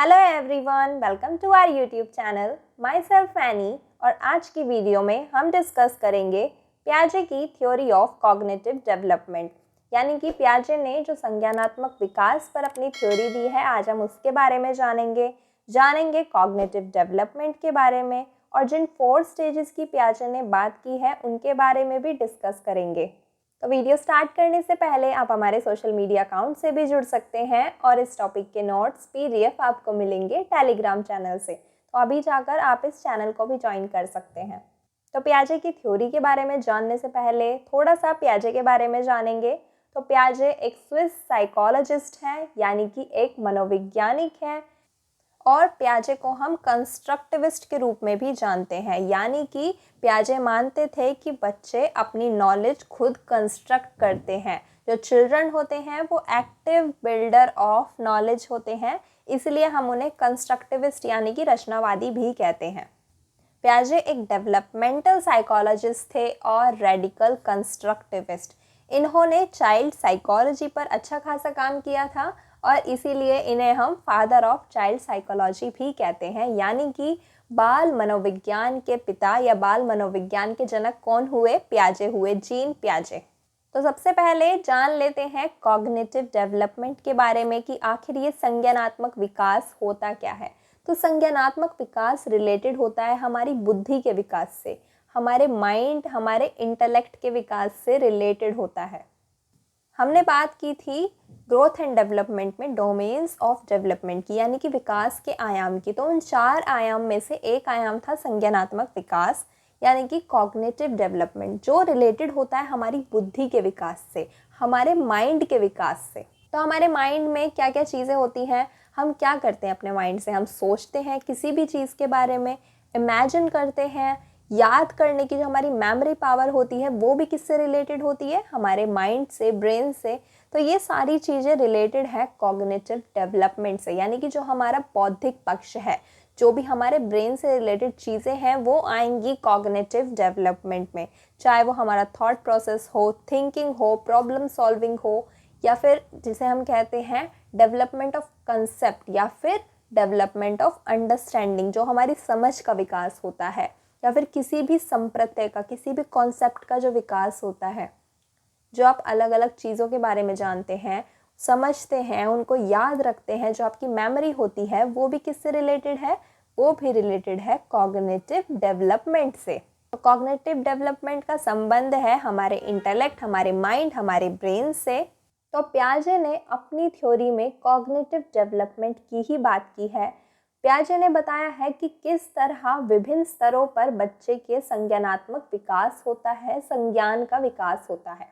Hello everyone, welcome to our YouTube channel. Myself Annie. और आज की video में हम डिस्कस करेंगे पियाजे की थ्योरी ऑफ कॉग्निटिव डेवलपमेंट, यानी कि पियाजे ने जो संज्ञानात्मक विकास पर अपनी थ्योरी दी है, आज हम उसके बारे में जानेंगे कॉग्निटिव डेवलपमेंट के बारे में, और जिन 4 स्टेजेस की पियाजे ने बात की है उनके बारे में भी डिस्कस करेंगे। तो वीडियो स्टार्ट करने से पहले आप हमारे सोशल मीडिया अकाउंट से भी जुड़ सकते हैं और इस टॉपिक के नोट्स PDF आपको मिलेंगे टेलीग्राम चैनल से, तो अभी जाकर आप इस चैनल को भी ज्वाइन कर सकते हैं। तो पियाजे की थ्योरी के बारे में जानने से पहले थोड़ा सा पियाजे के बारे में जानेंगे। तो पियाजे एक स्विस साइकोलॉजिस्ट हैं, यानी कि एक मनोवैज्ञानिक हैं, और पियाजे को हम कंस्ट्रक्टिविस्ट के रूप में भी जानते हैं, यानी कि पियाजे मानते थे कि बच्चे अपनी नॉलेज खुद कंस्ट्रक्ट करते हैं। जो चिल्ड्रन होते हैं वो एक्टिव बिल्डर ऑफ नॉलेज होते हैं, इसलिए हम उन्हें कंस्ट्रक्टिविस्ट यानी कि रचनावादी भी कहते हैं। पियाजे एक डेवलपमेंटल साइकोलॉजिस्ट थे और रेडिकल कंस्ट्रक्टिविस्ट। इन्होंने चाइल्ड साइकोलॉजी पर अच्छा खासा काम किया था और इसीलिए इन्हें हम फादर ऑफ चाइल्ड साइकोलॉजी भी कहते हैं, यानी कि बाल मनोविज्ञान के पिता या बाल मनोविज्ञान के जनक कौन हुए? पियाजे हुए, जीन पियाजे। तो सबसे पहले जान लेते हैं कॉग्निटिव डेवलपमेंट के बारे में कि आखिर ये संज्ञानात्मक विकास होता क्या है। तो संज्ञानात्मक विकास रिलेटेड होता है हमारी बुद्धि के विकास से, हमारे माइंड, हमारे इंटेलेक्ट के विकास से रिलेटेड होता है। हमने बात की थी ग्रोथ एंड डेवलपमेंट में डोमेन्स ऑफ डेवलपमेंट की, यानी कि विकास के आयाम की। तो उन 4 आयाम में से एक आयाम था संज्ञानात्मक विकास, यानी कि कॉग्निटिव डेवलपमेंट, जो रिलेटेड होता है हमारी बुद्धि के विकास से, हमारे माइंड के विकास से। तो हमारे माइंड में क्या क्या चीज़ें होती हैं, हम क्या करते हैं अपने माइंड से? हम सोचते हैं किसी भी चीज़ के बारे में, इमेजिन करते हैं, याद करने की जो हमारी मेमोरी पावर होती है वो भी किससे रिलेटेड होती है? हमारे माइंड से, ब्रेन से। तो ये सारी चीज़ें रिलेटेड है कॉग्निटिव डेवलपमेंट से, यानी कि जो हमारा बौद्धिक पक्ष है, जो भी हमारे ब्रेन से रिलेटेड चीज़ें हैं वो आएंगी कॉग्निटिव डेवलपमेंट में, चाहे वो हमारा थॉट प्रोसेस हो, थिंकिंग हो, प्रॉब्लम सॉल्विंग हो, या फिर जिसे हम कहते हैं डेवलपमेंट ऑफ कंसेप्ट, या फिर डेवलपमेंट ऑफ अंडरस्टैंडिंग, जो हमारी समझ का विकास होता है, या फिर किसी भी संप्रत्यय का, किसी भी कॉन्सेप्ट का जो विकास होता है। जो आप अलग अलग चीज़ों के बारे में जानते हैं, समझते हैं, उनको याद रखते हैं, जो आपकी मेमोरी होती है वो भी किससे रिलेटेड है? वो भी रिलेटेड है कॉग्निटिव डेवलपमेंट से। तो कॉग्निटिव डेवलपमेंट का संबंध है हमारे इंटेलेक्ट, हमारे माइंड, हमारे ब्रेन से। तो पियाजे ने अपनी थ्योरी में कॉग्निटिव डेवलपमेंट की ही बात की है। पियाजे ने बताया है कि किस तरह विभिन्न स्तरों पर बच्चे के संज्ञानात्मक विकास होता है, संज्ञान का विकास होता है।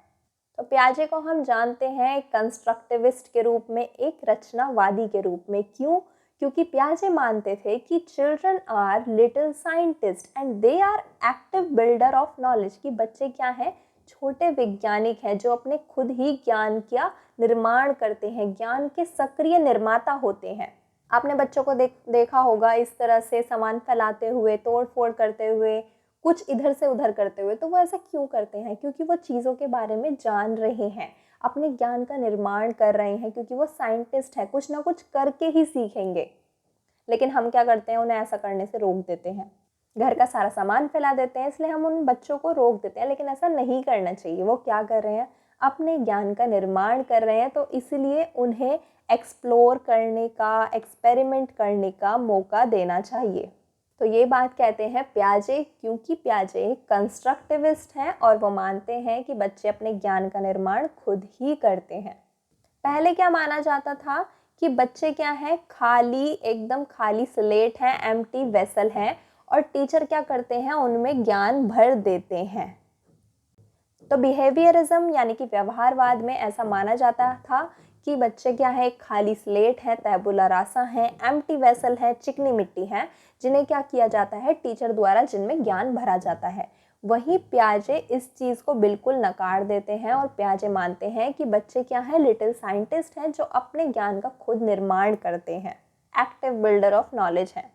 तो पियाजे को हम जानते हैं एक कंस्ट्रक्टिविस्ट के रूप में, एक रचनावादी के रूप में। क्यों? क्योंकि पियाजे मानते थे कि children are little scientist and they are active builder of knowledge, कि बच्चे क्या हैं? छोटे वैज्ञानिक हैं जो अपने खुद ही ज्ञान का निर्माण करते हैं, ज्ञान के सक्रिय निर्माता होते हैं। आपने बच्चों को देखा होगा इस तरह से सामान फैलाते हुए, तोड़ फोड़ करते हुए, कुछ इधर से उधर करते हुए। तो वो ऐसा क्यों करते हैं? क्योंकि वो चीज़ों के बारे में जान रहे हैं, अपने ज्ञान का निर्माण कर रहे हैं, क्योंकि वो साइंटिस्ट है, कुछ ना कुछ करके ही सीखेंगे। लेकिन हम क्या करते हैं? उन्हें ऐसा करने से रोक देते हैं, घर का सारा सामान फैला देते हैं, इसलिए हम उन बच्चों को रोक देते हैं। लेकिन ऐसा नहीं करना चाहिए। वो क्या कर रहे हैं? अपने ज्ञान का निर्माण कर रहे हैं, तो इसलिए उन्हें एक्सप्लोर करने का, एक्सपेरिमेंट करने का मौका देना चाहिए। तो ये बात कहते हैं पियाजे, क्योंकि पियाजे कंस्ट्रक्टिविस्ट हैं और वो मानते हैं कि बच्चे अपने ज्ञान का निर्माण खुद ही करते हैं। पहले क्या माना जाता था कि बच्चे क्या हैं? खाली, एकदम खाली स्लेट हैं, एम्प्टी वेसल हैं, और टीचर क्या करते हैं? उनमें ज्ञान भर देते हैं। तो बिहेवियरिज्म यानी कि व्यवहारवाद में ऐसा माना जाता था कि बच्चे क्या है? एक खाली स्लेट है, तैबुला रासा है, एम्प्टी वेसल है, चिकनी मिट्टी है, जिन्हें क्या किया जाता है? टीचर द्वारा जिनमें ज्ञान भरा जाता है। वहीं पियाजे इस चीज़ को बिल्कुल नकार देते हैं और पियाजे मानते हैं कि बच्चे क्या है? लिटिल साइंटिस्ट हैं जो अपने ज्ञान का खुद निर्माण करते हैं, एक्टिव बिल्डर ऑफ नॉलेज हैं।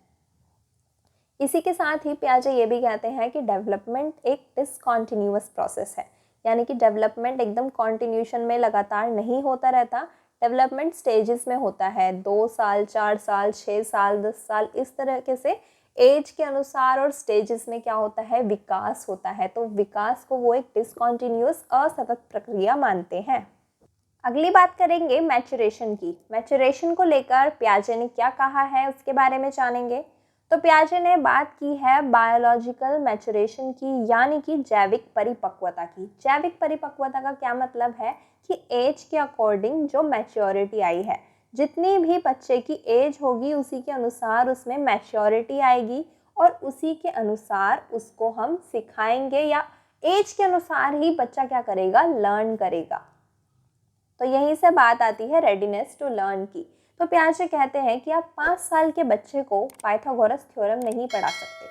इसी के साथ ही पियाजे ये भी कहते हैं कि डेवलपमेंट एक डिसकॉन्टिन्यूअस प्रोसेस है, यानी कि डेवलपमेंट एकदम कॉन्टिन्यूशन में लगातार नहीं होता रहता। डेवलपमेंट स्टेजेस में होता है, 2 साल, 4 साल, 6 साल, 10 साल, इस तरीके से एज के अनुसार और स्टेजेस में क्या होता है, विकास होता है। तो विकास को वो एक डिसकंटिन्यूअस असतत प्रक्रिया मानते हैं। अगली बात करेंगे मैच्योरेशन की। मैच्योरेशन को लेकर पियाजे ने क्या कहा है उसके बारे में जानेंगे। तो पियाजे ने बात की है बायोलॉजिकल मैच्योरेशन की, यानी कि जैविक परिपक्वता की। जैविक परिपक्वता का क्या मतलब है कि एज के अकॉर्डिंग जो मैच्योरिटी आई है, जितनी भी बच्चे की एज होगी उसी के अनुसार उसमें मैच्योरिटी आएगी और उसी के अनुसार उसको हम सिखाएंगे या एज के अनुसार ही बच्चा क्या करेगा, लर्न करेगा। तो यहीं से बात आती है रेडीनेस टू लर्न की। तो पियाजे कहते हैं कि आप 5 साल के बच्चे को पाइथागोरस थ्योरम नहीं पढ़ा सकते।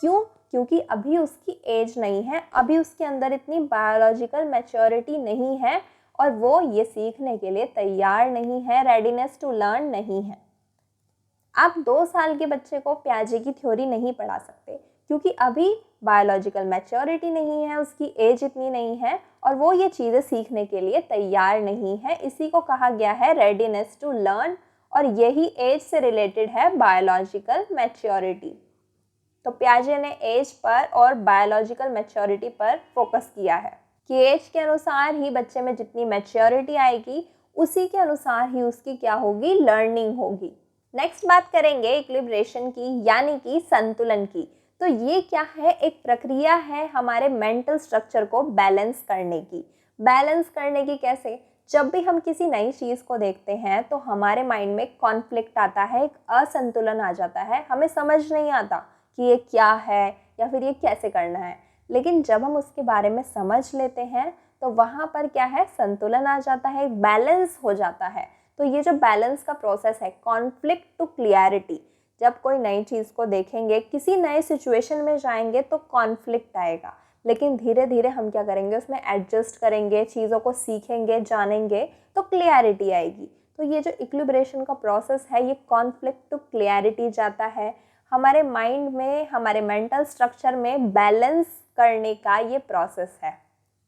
क्यों? क्योंकि अभी उसकी एज नहीं है, अभी उसके अंदर इतनी बायोलॉजिकल मैच्योरिटी नहीं है और वो ये सीखने के लिए तैयार नहीं है, रेडीनेस टू लर्न नहीं है। आप 2 साल के बच्चे को पियाजे की थ्योरी नहीं पढ़ा सकते क्योंकि अभी बायोलॉजिकल मैच्योरिटी नहीं है, उसकी एज इतनी नहीं है और वो ये चीज़ें सीखने के लिए तैयार नहीं है। इसी को कहा गया है रेडीनेस टू लर्न और यही एज से रिलेटेड है बायोलॉजिकल मैच्योरिटी। तो पियाजे ने एज पर और बायोलॉजिकल मैच्योरिटी पर फोकस किया है कि एज के अनुसार ही बच्चे में जितनी मैच्योरिटी आएगी उसी के अनुसार ही उसकी क्या होगी, लर्निंग होगी। नेक्स्ट बात करेंगे इक्विलिब्रेशन की, यानी कि संतुलन की। तो ये क्या है, एक प्रक्रिया है हमारे मेंटल स्ट्रक्चर को बैलेंस करने की। बैलेंस करने की कैसे? जब भी हम किसी नई चीज़ को देखते हैं तो हमारे माइंड में कॉन्फ्लिक्ट आता है, एक असंतुलन आ जाता है, हमें समझ नहीं आता कि ये क्या है या फिर ये कैसे करना है। लेकिन जब हम उसके बारे में समझ लेते हैं तो वहाँ पर क्या है, संतुलन आ जाता है, बैलेंस हो जाता है। तो ये जो बैलेंस का प्रोसेस है, कॉन्फ्लिक्ट टू क्लियरिटी, जब कोई नई चीज़ को देखेंगे, किसी नए सिचुएशन में जाएंगे तो कॉन्फ्लिक्ट आएगा, लेकिन धीरे धीरे हम क्या करेंगे, उसमें एडजस्ट करेंगे, चीज़ों को सीखेंगे, जानेंगे तो क्लियरिटी आएगी। तो ये जो इक्विलिब्रेशन का प्रोसेस है, ये कॉन्फ्लिक्ट टू क्लियरिटी जाता है, हमारे माइंड में, हमारे मेंटल स्ट्रक्चर में बैलेंस करने का ये प्रोसेस है।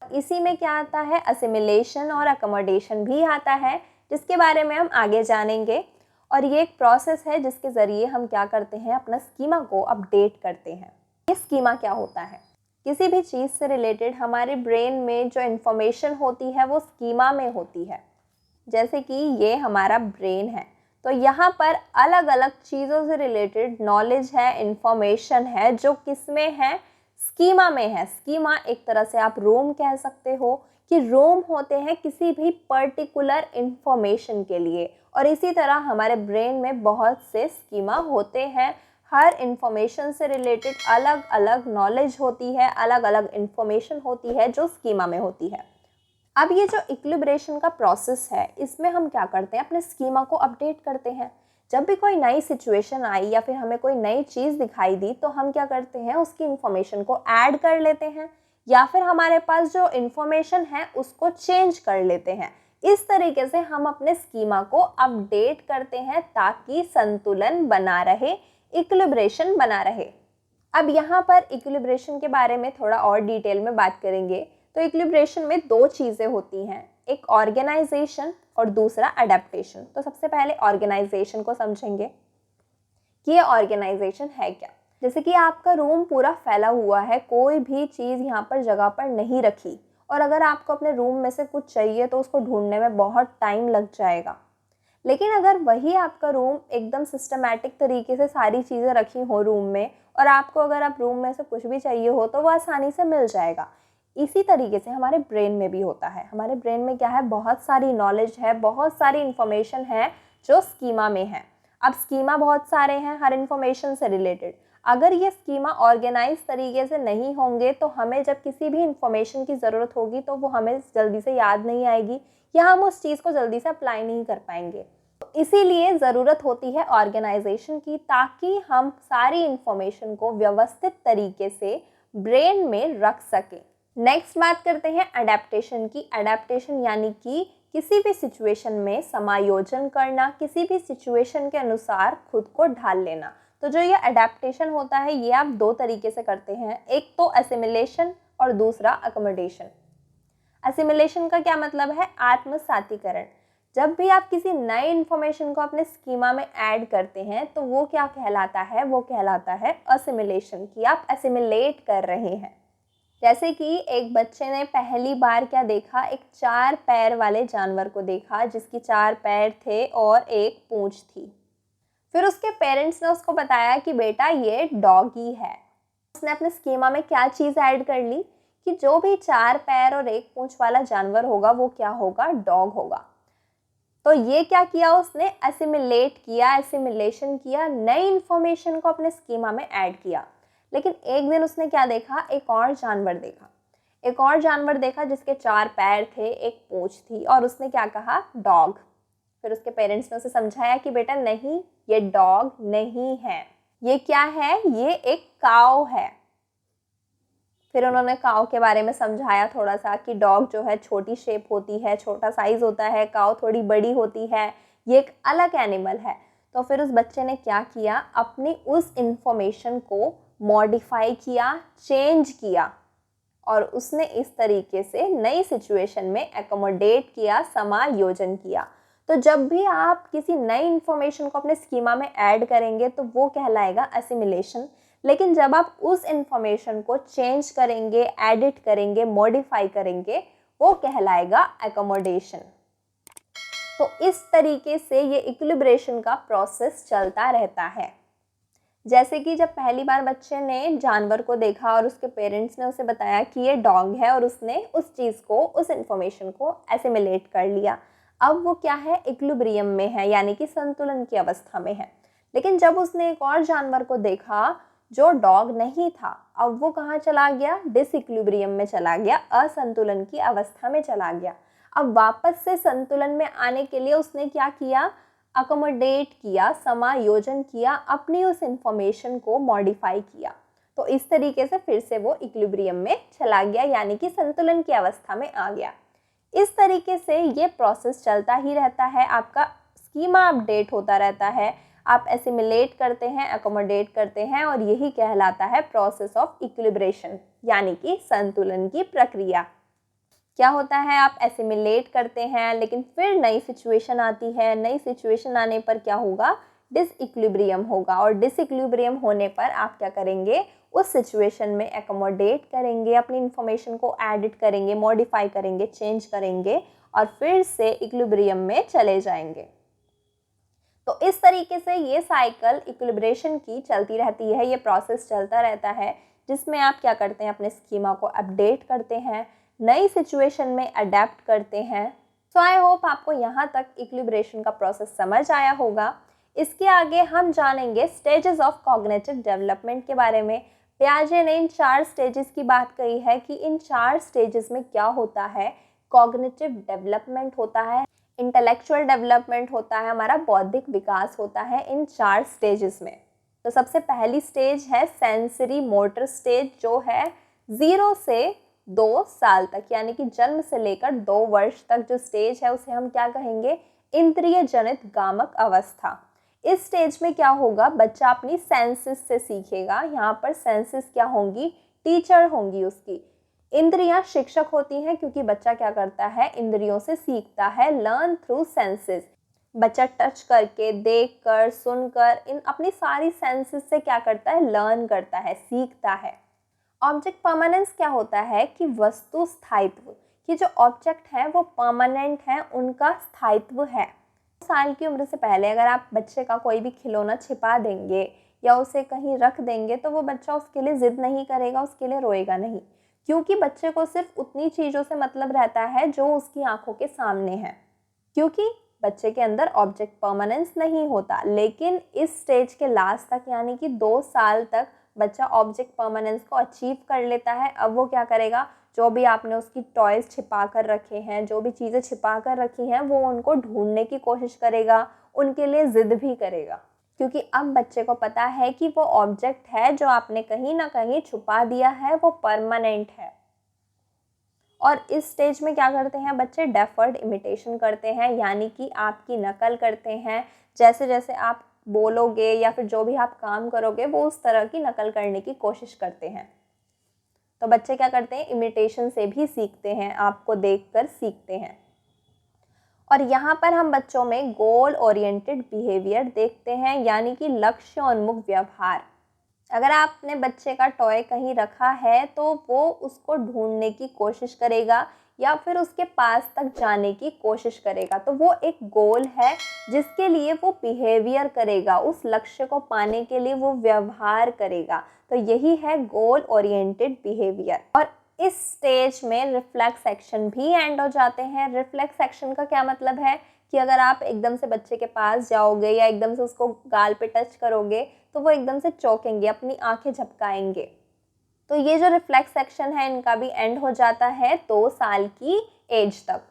इसी में क्या आता है, असिमिलेशन और अकोमोडेशन भी आता है, जिसके बारे में हम आगे जानेंगे। और ये एक प्रोसेस है जिसके ज़रिए हम क्या करते हैं, अपना स्कीमा को अपडेट करते हैं। ये स्कीमा क्या होता है? किसी भी चीज़ से रिलेटेड हमारे ब्रेन में जो इन्फॉर्मेशन होती है वो स्कीमा में होती है। जैसे कि ये हमारा ब्रेन है, तो यहाँ पर अलग अलग चीज़ों से रिलेटेड नॉलेज है, इन्फॉर्मेशन है, जो किस में है, स्कीमा में है। स्कीमा एक तरह से आप रूम कह सकते हो कि रूम होते हैं किसी भी पर्टिकुलर इन्फॉर्मेशन के लिए, और इसी तरह हमारे ब्रेन में बहुत से स्कीमा होते हैं। हर इन्फॉर्मेशन से रिलेटेड अलग अलग नॉलेज होती है, अलग अलग इन्फॉर्मेशन होती है जो स्कीमा में होती है। अब ये जो इक्विलिब्रेशन का प्रोसेस है, इसमें हम क्या करते हैं, अपने स्कीमा को अपडेट करते हैं। जब भी कोई नई सिचुएशन आई या फिर हमें कोई नई चीज़ दिखाई दी तो हम क्या करते हैं, उसकी इन्फॉर्मेशन को ऐड कर लेते हैं या फिर हमारे पास जो इन्फॉर्मेशन है उसको चेंज कर लेते हैं। इस तरीके से हम अपने स्कीमा को अपडेट करते हैं ताकि संतुलन बना रहे, इक्विलिब्रेशन बना रहे। अब यहाँ पर इक्विलिब्रेशन के बारे में थोड़ा और डिटेल में बात करेंगे। तो इक्विलिब्रेशन में 2 चीज़ें होती हैं, एक ऑर्गेनाइजेशन और दूसरा अडेप्टेशन। तो सबसे पहले ऑर्गेनाइजेशन को समझेंगे कि ये ऑर्गेनाइजेशन है क्या। जैसे कि आपका रूम पूरा फैला हुआ है, कोई भी चीज़ यहाँ पर जगह पर नहीं रखी, और अगर आपको अपने रूम में से कुछ चाहिए तो उसको ढूंढने में बहुत टाइम लग जाएगा। लेकिन अगर वही आपका रूम एकदम सिस्टमैटिक तरीके से सारी चीज़ें रखी हो रूम में, और आपको अगर आप रूम में से कुछ भी चाहिए हो तो वो आसानी से मिल जाएगा। इसी तरीके से हमारे ब्रेन में भी होता है। हमारे ब्रेन में क्या है, बहुत सारी नॉलेज है, बहुत सारी इन्फॉर्मेशन है जो स्कीमा में है। अब स्कीमा बहुत सारे हैं हर इन्फॉर्मेशन से रिलेटेड। अगर ये स्कीमा ऑर्गेनाइज तरीके से नहीं होंगे तो हमें जब किसी भी इन्फॉर्मेशन की ज़रूरत होगी तो वो हमें जल्दी से याद नहीं आएगी या हम उस चीज़ को जल्दी से अप्लाई नहीं कर पाएंगे। इसीलिए ज़रूरत होती है ऑर्गेनाइजेशन की, ताकि हम सारी इन्फॉर्मेशन को व्यवस्थित तरीके से ब्रेन में रख सकें। नेक्स्ट बात करते हैं अडेप्टेशन की। अडेप्टेशन यानी कि किसी भी सिचुएशन में समायोजन करना, किसी भी सिचुएशन के अनुसार खुद को ढाल लेना। तो जो ये अडेप्टेशन होता है ये आप 2 तरीके से करते हैं, एक तो असिमिलेशन और दूसरा अकोमोडेशन। असिमिलेशन का क्या मतलब है, आत्मसातीकरण। जब भी आप किसी नए इन्फॉर्मेशन को अपने स्कीमा में ऐड करते हैं तो वो क्या कहलाता है, वो कहलाता है असिमिलेशन, कि आप असिमिलेट कर रहे हैं। जैसे कि एक बच्चे ने पहली बार क्या देखा, एक 4 पैर वाले जानवर को देखा जिसकी 4 पैर थे और एक पूंछ थी। फिर उसके पेरेंट्स ने उसको बताया कि बेटा ये डॉगी है। उसने अपने स्कीमा में क्या चीज़ ऐड कर ली कि जो भी 4 पैर और एक पूंछ वाला जानवर होगा वो क्या होगा, डॉग होगा। तो ये क्या किया उसने, असिमिलेट किया, एसिमिलेशन किया, नई इन्फॉर्मेशन को अपने स्कीमा में ऐड किया। लेकिन एक दिन उसने क्या देखा, एक और जानवर देखा, एक और जानवर देखा जिसके 4 पैर थे, एक पूंछ थी, और उसने क्या कहा, डॉग। फिर उसके पेरेंट्स ने उसे समझाया कि बेटा नहीं, ये डॉग नहीं है, ये क्या है, ये एक काऊ है। फिर उन्होंने काऊ के बारे में समझाया थोड़ा सा कि डॉग जो है छोटी शेप होती है, छोटा साइज़ होता है, काऊ थोड़ी बड़ी होती है, ये एक अलग एनिमल है। तो फिर उस बच्चे ने क्या किया, अपनी उस इंफॉर्मेशन को मॉडिफाई किया, चेंज किया, और उसने इस तरीके से नई सिचुएशन में एकोमोडेट किया, समायोजन किया। तो जब भी आप किसी नई इन्फॉर्मेशन को अपने स्कीमा में ऐड करेंगे तो वो कहलाएगा असिमिलेशन। लेकिन जब आप उस इंफॉर्मेशन को चेंज करेंगे, एडिट करेंगे, मॉडिफाई करेंगे, वो कहलाएगा एकोमोडेशन। तो इस तरीके से ये इक्विलिब्रेशन का प्रोसेस चलता रहता है। जैसे कि जब पहली बार बच्चे ने जानवर को देखा और उसके पेरेंट्स ने उसे बताया कि ये डॉग है, और उसने उस चीज़ को, उस इंफॉर्मेशन को एसिमिलेट कर लिया। अब वो क्या है, इक्विलिब्रियम में है, यानी कि संतुलन की अवस्था में है। लेकिन जब उसने एक और जानवर को देखा जो डॉग नहीं था, अब वो कहाँ चला गया, डिसइक्विलिब्रियम में चला गया, असंतुलन की अवस्था में चला गया। अब वापस से संतुलन में आने के लिए उसने क्या किया, अकोमोडेट किया, समायोजन किया, अपनी उस इंफॉर्मेशन को मॉडिफाई किया। तो इस तरीके से फिर से वो इक्विलिब्रियम में चला गया, यानी कि संतुलन की अवस्था में आ गया। इस तरीके से ये प्रोसेस चलता ही रहता है, आपका स्कीमा अपडेट होता रहता है, आप एसिमिलेट करते हैं, अकोमोडेट करते हैं, और यही कहलाता है प्रोसेस ऑफ इक्विलिब्रेशन, यानी कि संतुलन की प्रक्रिया। क्या होता है, आप एसिमिलेट करते हैं, लेकिन फिर नई सिचुएशन आती है, नई सिचुएशन आने पर क्या होगा, डिसइक्विलिब्रियम होगा, और डिसइक्विलिब्रियम होने पर आप क्या करेंगे, उस सिचुएशन में एकोमोडेट करेंगे, अपनी इंफॉर्मेशन को एडिट करेंगे, मॉडिफाई करेंगे, चेंज करेंगे, और फिर से इक्विलिब्रियम में चले जाएंगे। तो इस तरीके से ये साइकिल इक्विलिब्रेशन की चलती रहती है, ये प्रोसेस चलता रहता है, जिसमें आप क्या करते हैं, अपने स्कीमा को अपडेट करते हैं, नई सिचुएशन में अडेप्ट करते हैं। सो आई होप आपको यहाँ तक इक्विलिब्रेशन का प्रोसेस समझ आया होगा। इसके आगे हम जानेंगे स्टेजेस ऑफ कॉग्निटिव डेवलपमेंट के बारे में। पियाजे ने इन 4 स्टेजेस की बात कही है कि इन 4 स्टेजेस में क्या होता है, कॉग्निटिव डेवलपमेंट होता है, इंटेलेक्चुअल डेवलपमेंट होता है, हमारा बौद्धिक विकास होता है इन 4 स्टेजेस में। तो सबसे पहली स्टेज है सेंसरी मोटर स्टेज, जो है 0 से 2 साल तक, यानी कि जन्म से लेकर 2 वर्ष तक जो स्टेज है उसे हम क्या कहेंगे, इंद्रिय जनित गामक अवस्था। इस स्टेज में क्या होगा, बच्चा अपनी सेंसेस से सीखेगा। यहाँ पर सेंसेस क्या होंगी, टीचर होंगी उसकी। इंद्रियां शिक्षक होती हैं, क्योंकि बच्चा क्या करता है, इंद्रियों से सीखता है, लर्न थ्रू सेंसेस। बच्चा टच करके, देख कर, सुनकर, इन अपनी सारी सेंसेस से क्या करता है, लर्न करता है, सीखता है। ऑब्जेक्ट परमानेंस क्या होता है कि वस्तु स्थायित्व, कि जो ऑब्जेक्ट हैं वो परमानेंट हैं, उनका स्थायित्व है। साल की उम्र से पहले अगर आप बच्चे का कोई भी खिलौना छिपा देंगे या उसे कहीं रख देंगे तो वो बच्चा उसके लिए ज़िद नहीं करेगा, उसके लिए रोएगा नहीं, क्योंकि बच्चे को सिर्फ उतनी चीज़ों से मतलब रहता है जो उसकी आंखों के सामने है, क्योंकि बच्चे के अंदर ऑब्जेक्ट परमानेंस नहीं होता। लेकिन इस स्टेज के लास्ट तक, यानी कि 2 साल तक, बच्चा ऑब्जेक्ट परमानेंस को अचीव कर लेता है। अब वो क्या करेगा, जो भी आपने उसकी टॉयज़ छिपा कर रखे हैं, जो भी चीज़ें छिपा कर रखी हैं, वो उनको ढूंढने की कोशिश करेगा, उनके लिए ज़िद भी करेगा, क्योंकि अब बच्चे को पता है कि वो ऑब्जेक्ट है जो आपने कहीं ना कहीं छुपा दिया है, वो परमानेंट है। और इस स्टेज में क्या करते हैं बच्चे, डेफर्ड इमिटेशन करते हैं, यानी कि आपकी नकल करते हैं। जैसे जैसे आप बोलोगे या फिर जो भी आप काम करोगे वो उस तरह की नकल करने की कोशिश करते हैं। तो बच्चे क्या करते हैं, इमिटेशन से भी सीखते हैं, आपको देखकर सीखते हैं। और यहाँ पर हम बच्चों में गोल ओरिएंटेड बिहेवियर देखते हैं, यानी कि लक्ष्य उन्मुख व्यवहार। अगर आपने बच्चे का टॉय कहीं रखा है तो वो उसको ढूंढने की कोशिश करेगा या फिर उसके पास तक जाने की कोशिश करेगा, तो वो एक गोल है जिसके लिए वो बिहेवियर करेगा, उस लक्ष्य को पाने के लिए वो व्यवहार करेगा। तो यही है गोल ओरिएंटेड बिहेवियर। और इस स्टेज में रिफ्लेक्स एक्शन भी एंड हो जाते हैं। रिफ्लेक्स एक्शन का क्या मतलब है कि अगर आप एकदम से बच्चे के पास जाओगे या एकदम से उसको गाल पे टच करोगे तो वो एकदम से चौंकेंगे, अपनी आंखें झपकाएंगे। तो ये जो रिफ्लेक्स एक्शन है इनका भी एंड हो जाता है 2 साल की एज तक।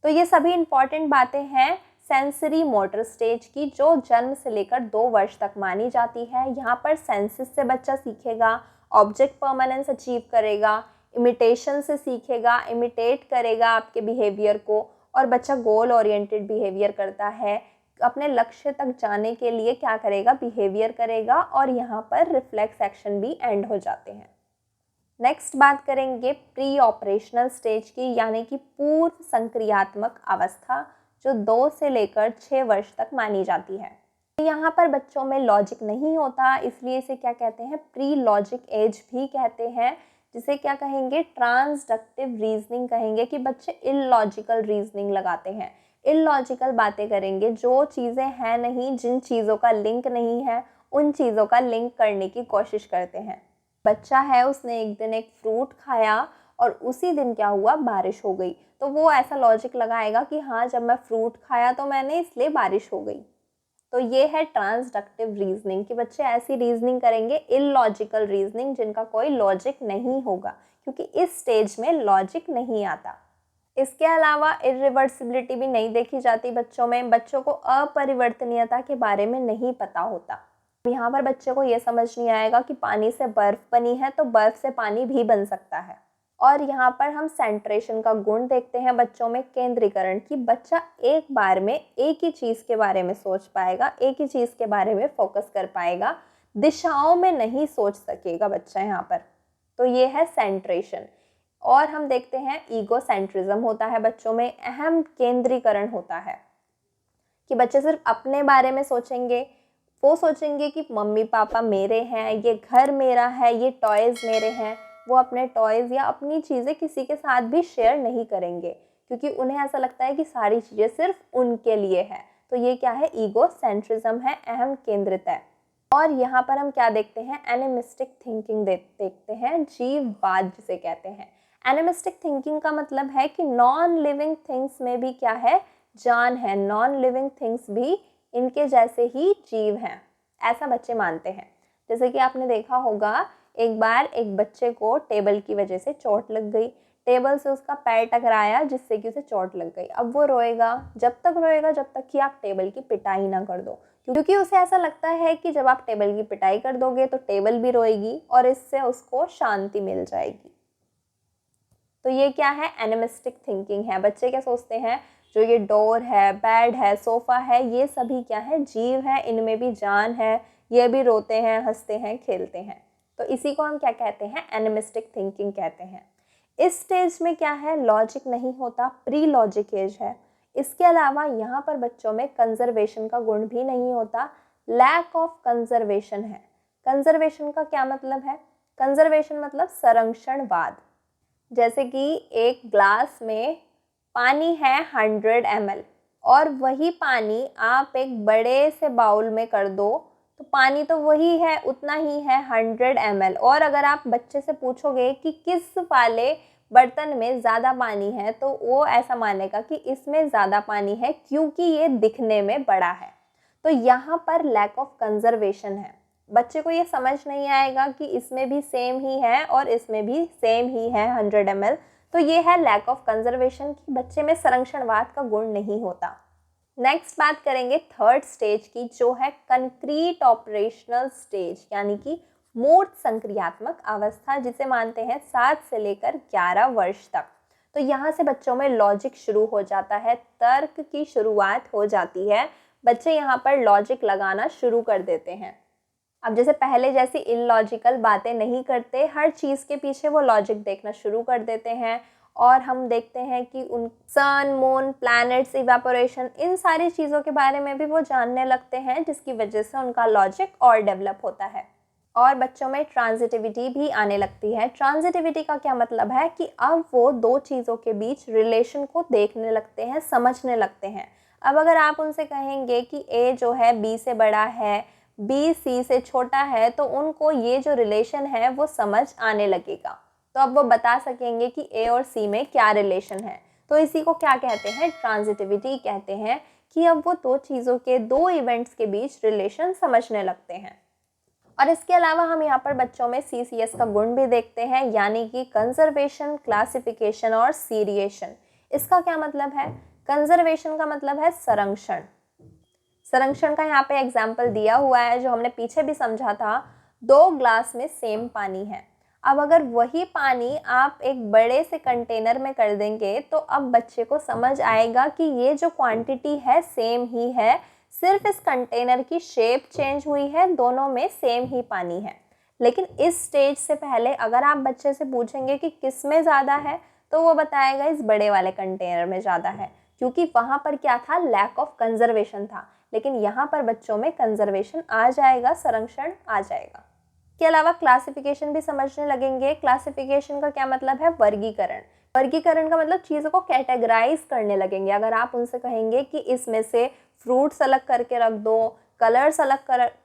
तो ये सभी इंपॉर्टेंट बातें हैं सेंसरी मोटर स्टेज की, जो जन्म से लेकर 2 वर्ष तक मानी जाती है। यहाँ पर सेंसिस से बच्चा सीखेगा, ऑब्जेक्ट परमानेंस अचीव करेगा, इमिटेशन से सीखेगा, इमिटेट करेगा आपके बिहेवियर को, और बच्चा गोल ओरिएंटेड बिहेवियर करता है, अपने लक्ष्य तक जाने के लिए क्या करेगा, बिहेवियर करेगा। और यहाँ पर रिफ्लेक्स एक्शन भी एंड हो जाते हैं। नेक्स्ट बात करेंगे प्री ऑपरेशनल स्टेज की, यानी कि पूर्व संक्रियात्मक अवस्था, जो 2 से लेकर 6 वर्ष तक मानी जाती है। यहाँ पर बच्चों में लॉजिक नहीं होता, इसलिए इसे क्या कहते हैं, प्री लॉजिक एज भी कहते हैं, जिसे क्या कहेंगे, ट्रांसडक्टिव रीजनिंग कहेंगे, कि बच्चे इलॉजिकल रीजनिंग लगाते हैं, इलॉजिकल बातें करेंगे, जो चीज़ें हैं नहीं, जिन चीज़ों का लिंक नहीं है, उन चीज़ों का लिंक करने की कोशिश करते हैं। बच्चा है, उसने एक दिन एक फ्रूट खाया और उसी दिन क्या हुआ, बारिश हो गई, तो वो ऐसा लॉजिक लगाएगा कि हाँ, जब मैं फ्रूट खाया तो मैंने, इसलिए बारिश हो गई। तो ये है ट्रांसडक्टिव रीजनिंग, कि बच्चे ऐसी रीजनिंग करेंगे, इलॉजिकल रीजनिंग, जिनका कोई लॉजिक नहीं होगा, क्योंकि इस स्टेज में लॉजिक नहीं आता। इसके अलावा इरिवर्सिबिलिटी भी नहीं देखी जाती बच्चों में, बच्चों को अपरिवर्तनीयता के बारे में नहीं पता होता। यहाँ पर बच्चे को ये समझ नहीं आएगा कि पानी से बर्फ बनी है तो बर्फ से पानी भी बन सकता है। और यहाँ पर हम सेंट्रेशन का गुण देखते हैं बच्चों में, केंद्रीकरण, की बच्चा एक बार में एक ही चीज़ के बारे में सोच पाएगा, एक ही चीज़ के बारे में फोकस कर पाएगा, दिशाओं में नहीं सोच सकेगा बच्चा यहाँ पर। तो ये है सेंट्रेशन। और हम देखते हैं ईगोसेंट्रिज्म होता है बच्चों में, अहम केंद्रीकरण होता है, कि बच्चे सिर्फ अपने बारे में सोचेंगे, वो सोचेंगे कि मम्मी पापा मेरे हैं, ये घर मेरा है, ये टॉयज़ मेरे हैं। वो अपने टॉयज़ या अपनी चीज़ें किसी के साथ भी शेयर नहीं करेंगे, क्योंकि उन्हें ऐसा लगता है कि सारी चीज़ें सिर्फ उनके लिए है। तो ये क्या है, ईगोसेंट्रिज्म है, अहम केंद्रिता। और यहाँ पर हम क्या देखते हैं, एनिमिस्टिक थिंकिंग देखते हैं, जीववाद जिसे कहते हैं। एनिमिस्टिक थिंकिंग का मतलब है कि नॉन लिविंग थिंग्स में भी क्या है, जान है, नॉन लिविंग थिंग्स भी इनके जैसे ही जीव हैं, ऐसा बच्चे मानते हैं। जैसे कि आपने देखा होगा, एक बार एक बच्चे को टेबल की वजह से चोट लग गई, टेबल से उसका पैर टकराया जिससे कि उसे चोट लग गई। अब वो रोएगा, जब तक रोएगा जब तक कि आप टेबल की पिटाई ना कर दो, क्योंकि उसे ऐसा लगता है कि जब आप टेबल की पिटाई कर दोगे तो टेबल भी रोएगी और इससे उसको शांति मिल जाएगी। तो ये क्या है, एनिमिस्टिक थिंकिंग है। बच्चे क्या सोचते हैं, जो ये डोर है, बेड है, सोफ़ा है, ये सभी क्या है, जीव है, इनमें भी जान है, ये भी रोते हैं, हंसते हैं, खेलते हैं। तो इसी को हम क्या कहते हैं, एनिमिस्टिक थिंकिंग कहते हैं। इस स्टेज में क्या है, लॉजिक नहीं होता, प्री लॉजिक एज है। इसके अलावा यहाँ पर बच्चों में कंजर्वेशन का गुण भी नहीं होता, लैक ऑफ कंजर्वेशन है। कंजर्वेशन का क्या मतलब है, कंजर्वेशन मतलब संरक्षणवाद। जैसे कि एक ग्लास में पानी है 100 ml और वही पानी आप एक बड़े से बाउल में कर दो तो पानी तो वही है, उतना ही है 100 ml। और अगर आप बच्चे से पूछोगे कि किस वाले बर्तन में ज़्यादा पानी है तो वो ऐसा मानेगा कि इसमें ज़्यादा पानी है क्योंकि ये दिखने में बड़ा है। तो यहाँ पर लैक ऑफ कंजर्वेशन है, बच्चे को ये समझ नहीं आएगा कि इसमें भी सेम ही है और इसमें भी सेम ही है 100 ml। तो ये है लैक ऑफ कंजर्वेशन, कि बच्चे में संरक्षणवाद का गुण नहीं होता। नेक्स्ट बात करेंगे थर्ड स्टेज की, जो है कंक्रीट ऑपरेशनल स्टेज, यानी कि मूर्त संक्रियात्मक अवस्था, जिसे मानते हैं 7 से लेकर 11 वर्ष तक। तो यहाँ से बच्चों में लॉजिक शुरू हो जाता है, तर्क की शुरुआत हो जाती है, बच्चे यहाँ पर लॉजिक लगाना शुरू कर देते हैं। अब जैसे पहले जैसी इलॉजिकल बातें नहीं करते, हर चीज़ के पीछे वो लॉजिक देखना शुरू कर देते हैं और हम देखते हैं कि उन सन, मून, प्लैनेट्स, इवेपोरेशन, इन सारी चीज़ों के बारे में भी वो जानने लगते हैं, जिसकी वजह से उनका लॉजिक और डेवलप होता है। और बच्चों में ट्रांजिटिविटी भी आने लगती है। ट्रांजिटिविटी का क्या मतलब है कि अब वो दो चीज़ों के बीच रिलेशन को देखने लगते हैं, समझने लगते हैं। अब अगर आप उनसे कहेंगे कि ए जो है बी से बड़ा है, बी सी से छोटा है, तो उनको ये जो रिलेशन है वो समझ आने लगेगा। तो अब वो बता सकेंगे कि ए और सी में क्या रिलेशन है। तो इसी को क्या कहते हैं? ट्रांजिटिविटी कहते हैं कि अब वो दो चीज़ों के, दो इवेंट्स के बीच रिलेशन समझने लगते हैं। और इसके अलावा हम यहाँ पर बच्चों में CCS का गुण भी देखते हैं, यानी कि कंजर्वेशन, क्लासिफिकेशन और सीरिएशन। इसका क्या मतलब है? कंजर्वेशन का मतलब है संरक्षण। संरक्षण का यहाँ पे एग्जाम्पल दिया हुआ है, जो हमने पीछे भी समझा था। 2 ग्लास में सेम पानी है। अब अगर वही पानी आप एक बड़े से कंटेनर में कर देंगे, तो अब बच्चे को समझ आएगा कि ये जो क्वांटिटी है सेम ही है, सिर्फ इस कंटेनर की शेप चेंज हुई है, दोनों में सेम ही पानी है। लेकिन इस स्टेज से पहले अगर आप बच्चे से पूछेंगे कि किस में ज़्यादा है, तो वो बताएगा इस बड़े वाले कंटेनर में ज़्यादा है, क्योंकि वहाँ पर क्या था? लैक ऑफ कंजर्वेशन था। लेकिन यहाँ पर बच्चों में कंजर्वेशन आ जाएगा, संरक्षण आ जाएगा। के अलावा क्लासिफिकेशन भी समझने लगेंगे। क्लासिफिकेशन का क्या मतलब है? वर्गीकरण। वर्गीकरण का मतलब चीज़ों को कैटेगराइज करने लगेंगे। अगर आप उनसे कहेंगे कि इसमें से फ्रूट्स अलग करके रख दो, कलर्स अलग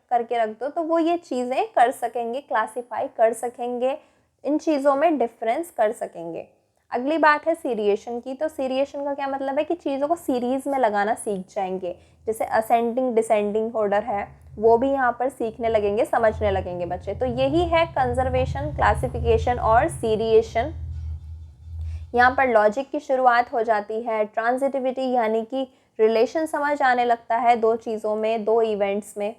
करके रख दो, तो वो ये चीज़ें कर सकेंगे, क्लासीफाई कर सकेंगे, इन चीज़ों में डिफरेंस कर सकेंगे। अगली बात है सीरिएशन की। तो सीरिएशन का क्या मतलब है कि चीज़ों को सीरीज़ में लगाना सीख जाएंगे। जैसे असेंडिंग डिसेंडिंग ऑर्डर है, वो भी यहाँ पर सीखने लगेंगे, समझने लगेंगे बच्चे। तो यही है कंजर्वेशन, क्लासिफिकेशन और सीरिएशन। यहाँ पर लॉजिक की शुरुआत हो जाती है। ट्रांजिटिविटी यानी कि रिलेशन समझ आने लगता है दो चीज़ों में, दो इवेंट्स में।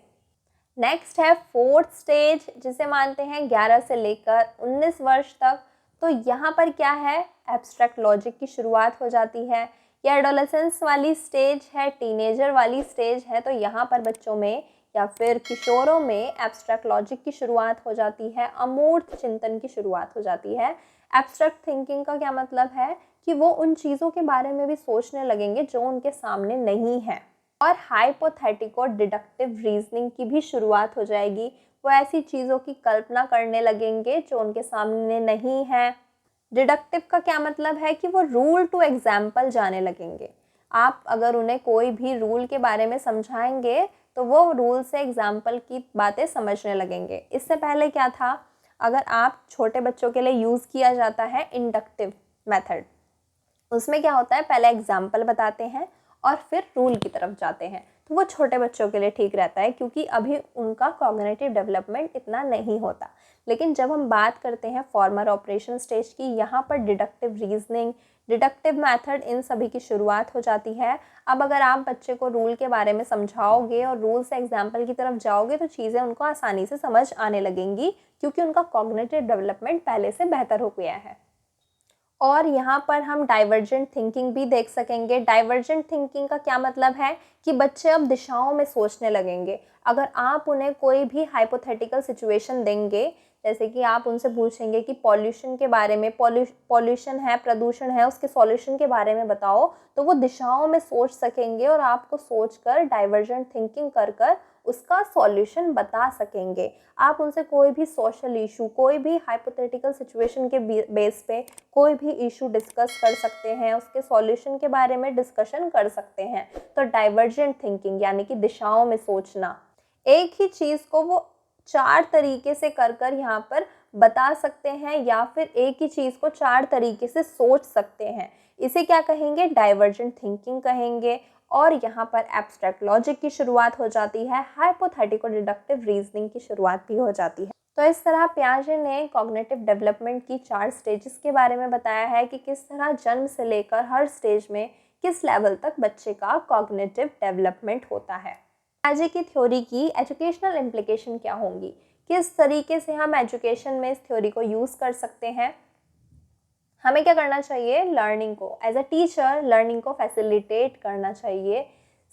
नेक्स्ट है 4th स्टेज, जिसे मानते हैं 11 से लेकर 19 वर्ष तक। तो यहाँ पर क्या है? एब्स्ट्रैक्ट लॉजिक की शुरुआत हो जाती है। ये एडोलेसेंस वाली स्टेज है, टीनेजर वाली स्टेज है। तो यहाँ पर बच्चों में या फिर किशोरों में एब्स्ट्रैक्ट लॉजिक की शुरुआत हो जाती है, अमूर्त चिंतन की शुरुआत हो जाती है। एब्स्ट्रैक्ट थिंकिंग का क्या मतलब है कि वो उन चीज़ों के बारे में भी सोचने लगेंगे जो उनके सामने नहीं है। और हाइपोथेटिक और डिडक्टिव रीजनिंग की भी शुरुआत हो जाएगी। वो ऐसी चीज़ों की कल्पना करने लगेंगे जो उनके सामने नहीं है। डिडक्टिव का क्या मतलब है कि वो रूल टू एग्जाम्पल जाने लगेंगे। आप अगर उन्हें कोई भी रूल के बारे में समझाएंगे, तो वो रूल से एग्जाम्पल की बातें समझने लगेंगे। इससे पहले क्या था? अगर आप छोटे बच्चों के लिए यूज़ किया जाता है इंडक्टिव मेथड, उसमें क्या होता है? पहले एग्जाम्पल बताते हैं और फिर रूल की तरफ जाते हैं। तो वो छोटे बच्चों के लिए ठीक रहता है, क्योंकि अभी उनका कॉग्निटिव डेवलपमेंट इतना नहीं होता। लेकिन जब हम बात करते हैं फॉर्मर ऑपरेशन स्टेज की, यहाँ पर डिडक्टिव रीजनिंग, डिडक्टिव मेथड, इन सभी की शुरुआत हो जाती है। अब अगर आप बच्चे को रूल के बारे में समझाओगे और रूल से एग्जाम्पल की तरफ जाओगे, तो चीज़ें उनको आसानी से समझ आने लगेंगी, क्योंकि उनका कॉग्निटिव डेवलपमेंट पहले से बेहतर हो गया है। और यहाँ पर हम डाइवर्जेंट थिंकिंग भी देख सकेंगे। डाइवर्जेंट थिंकिंग का क्या मतलब है कि बच्चे अब दिशाओं में सोचने लगेंगे। अगर आप उन्हें कोई भी हाइपोथेटिकल सिचुएशन देंगे, जैसे कि आप उनसे पूछेंगे कि पॉल्यूशन के बारे में, पॉल्यूशन है, प्रदूषण है, उसके सॉल्यूशन के बारे में बताओ, तो वो दिशाओं में सोच सकेंगे और आपको सोचकर डाइवर्जेंट थिंकिंग कर कर उसका सॉल्यूशन बता सकेंगे। आप उनसे कोई भी सोशल इशू, कोई भी हाइपोथेटिकल सिचुएशन के बेस पे कोई भी इशू डिस्कस कर सकते हैं, उसके सॉल्यूशन के बारे में डिस्कशन कर सकते हैं। तो डाइवर्जेंट थिंकिंग यानी कि दिशाओं में सोचना, एक ही चीज़ को वो 4 तरीके से कर कर यहाँ पर बता सकते हैं, या फिर एक ही चीज़ को 4 तरीके से सोच सकते हैं। इसे क्या कहेंगे? डाइवर्जेंट थिंकिंग कहेंगे। और यहाँ पर एब्स्ट्रैक्ट लॉजिक की शुरुआत हो जाती है, हाइपोथेटिक और डिडक्टिव रीजनिंग की शुरुआत भी हो जाती है। तो इस तरह पियाजे ने कॉग्निटिव डेवलपमेंट की 4 स्टेजेस के बारे में बताया है कि किस तरह जन्म से लेकर हर स्टेज में किस लेवल तक बच्चे का कॉग्निटिव डेवलपमेंट होता है। पियाजे की थ्योरी की एजुकेशनल इम्प्लीकेशन क्या होंगी? किस तरीके से हम एजुकेशन में इस थ्योरी को यूज़ कर सकते हैं? हमें क्या करना चाहिए? लर्निंग को, एज अ टीचर लर्निंग को फैसिलिटेट करना चाहिए,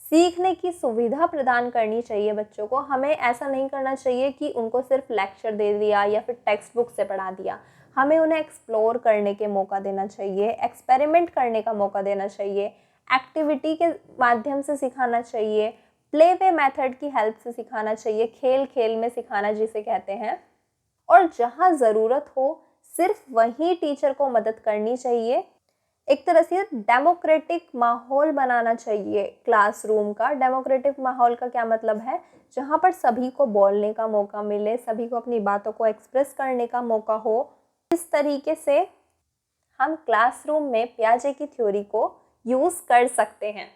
सीखने की सुविधा प्रदान करनी चाहिए बच्चों को। हमें ऐसा नहीं करना चाहिए कि उनको सिर्फ लेक्चर दे दिया या फिर टेक्स्ट बुक से पढ़ा दिया। हमें उन्हें एक्सप्लोर करने के मौका देना चाहिए, एक्सपेरिमेंट करने का मौका देना चाहिए, एक्टिविटी के माध्यम से सिखाना चाहिए, प्ले वे मेथड की हेल्प से सिखाना चाहिए, खेल खेल में सिखाना जिसे कहते हैं। और जहाँ ज़रूरत हो सिर्फ वही टीचर को मदद करनी चाहिए। एक तरह से डेमोक्रेटिक माहौल बनाना चाहिए क्लासरूम का। डेमोक्रेटिक माहौल का क्या मतलब है? जहाँ पर सभी को बोलने का मौका मिले, सभी को अपनी बातों को एक्सप्रेस करने का मौका हो। इस तरीके से हम क्लासरूम में पियाजे की थ्योरी को यूज़ कर सकते हैं।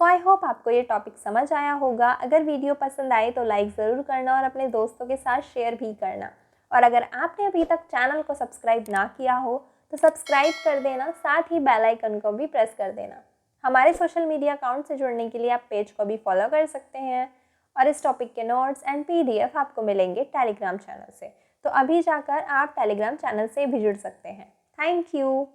सो आई होप आपको ये टॉपिक समझ आया होगा। अगर वीडियो पसंद आए तो लाइक ज़रूर करना और अपने दोस्तों के साथ शेयर भी करना। और अगर आपने अभी तक चैनल को सब्सक्राइब ना किया हो तो सब्सक्राइब कर देना, साथ ही बेल आइकन को भी प्रेस कर देना। हमारे सोशल मीडिया अकाउंट से जुड़ने के लिए आप पेज को भी फॉलो कर सकते हैं। और इस टॉपिक के नोट्स एंड PDF आपको मिलेंगे टेलीग्राम चैनल से। तो अभी जाकर आप टेलीग्राम चैनल से भी जुड़ सकते हैं। Thank you.